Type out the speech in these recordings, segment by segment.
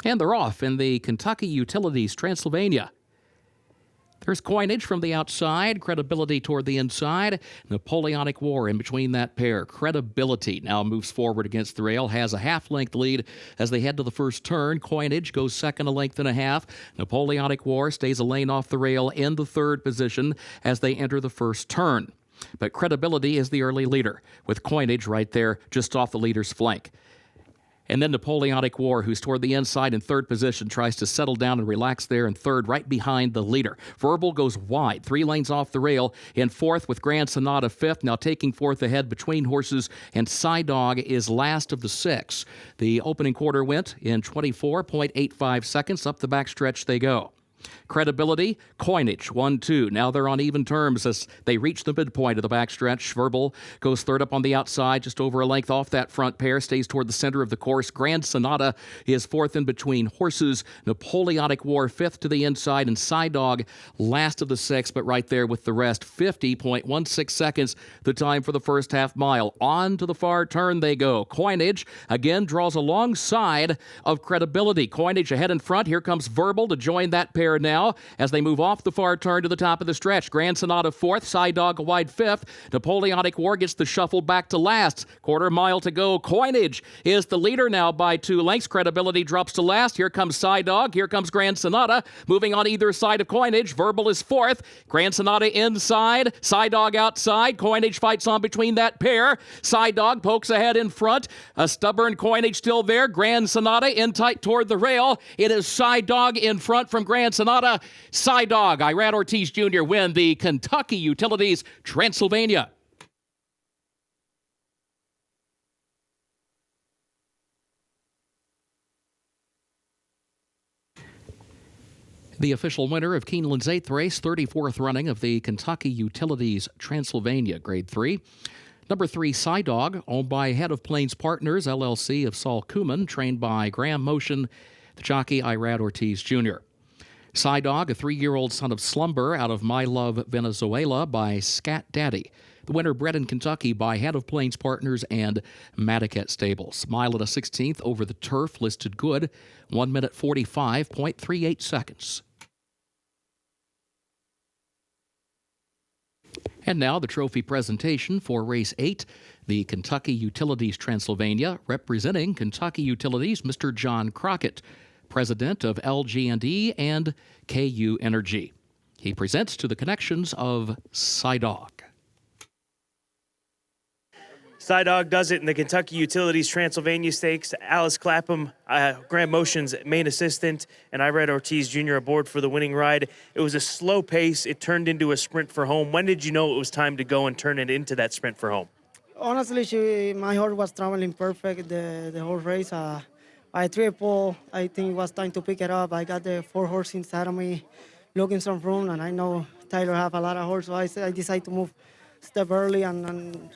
And they're off in the Kentucky Utilities Transylvania. There's Coinage from the outside, Credibility toward the inside, Napoleonic War in between that pair. Credibility now moves forward against the rail, has a half-length lead as they head to the first turn. Coinage goes second, a length and a half. Napoleonic War stays a lane off the rail in the third position as they enter the first turn. But Credibility is the early leader, with Coinage right there just off the leader's flank. And then Napoleonic War, who's toward the inside in third position, tries to settle down and relax there in third, right behind the leader. Verbal goes wide, 3 lanes off the rail. In fourth with Grand Sonata fifth, now taking fourth ahead between horses, and Dog is last of the 6. The opening quarter went in 24.85 seconds. Up the backstretch they go. Credibility, Coinage, 1-2. Now they're on even terms as they reach the midpoint of the backstretch. Verbal goes third up on the outside, just over a length off that front pair, stays toward the center of the course. Grand Sonata is fourth in between horses. Napoleonic War fifth to the inside, and Dog last of the 6, but right there with the rest. 50.16 seconds, the time for the first half mile. On to the far turn they go. Coinage again draws alongside of Credibility. Coinage ahead in front. Here comes Verbal to join that pair now as they move off the far turn to the top of the stretch. Grand Sonata fourth, Dog a wide fifth. Napoleonic War gets the shuffle back to last. Quarter mile to go. Coinage is the leader now by 2 lengths. Credibility drops to last. Here comes Dog. Here comes Grand Sonata. Moving on either side of Coinage. Verbal is fourth. Grand Sonata inside. Dog outside. Coinage fights on between that pair. Dog pokes ahead in front. A stubborn Coinage still there. Grand Sonata in tight toward the rail. It is Dog in front from Grand Sonata. Dog, Irad Ortiz Jr. win the Kentucky Utilities Transylvania. The official winner of Keeneland's 8th race, 34th running of the Kentucky Utilities Transylvania Grade 3. Number 3, Dog, owned by Head of Plains Partners, LLC of Saul Kuman, trained by Graham Motion, the jockey Irad Ortiz Jr. Dog, a 3-year-old son of Slumber out of My Love, Venezuela by Scat Daddy. The winner bred in Kentucky by Head of Plains Partners and Madaket Stables. Mile at a 16th over the turf, listed good, 1 minute 45.38 seconds. And now the trophy presentation for Race 8, the Kentucky Utilities Transylvania, representing Kentucky Utilities, Mr. John Crockett, president of LG&E and KU Energy. He presents to the connections of Dog. Dog does it in the Kentucky Utilities Transylvania Stakes. Alice Clapham, Graham Motion's main assistant, and Irad Ortiz Jr. aboard for the winning ride. It was a slow pace. It turned into a sprint for home. When did you know it was time to go and turn it into that sprint for home? Honestly, my horse was traveling perfect the whole race. By 3-4, I think it was time to pick it up. I got the 4 horses inside of me, looking some room, and I know Tyler have a lot of horses, so I decided to move step early and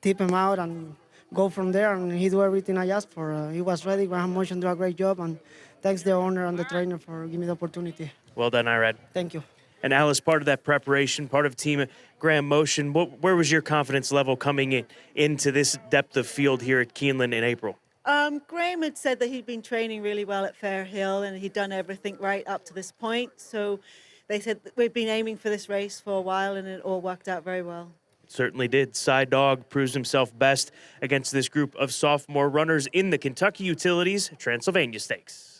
tip him out and go from there, and he do everything I asked for. He was ready. Graham Motion do a great job, and thanks the owner and the trainer for giving me the opportunity. Well done, Irad. Thank you. And Alice, part of that preparation, part of Team Graham Motion, where was your confidence level coming into this depth of field here at Keeneland in April? Graham had said that he'd been training really well at Fair Hill and he'd done everything right up to this point. So they said that we've been aiming for this race for a while and it all worked out very well. It certainly did. Dog proves himself best against this group of sophomore runners in the Kentucky Utilities Transylvania Stakes.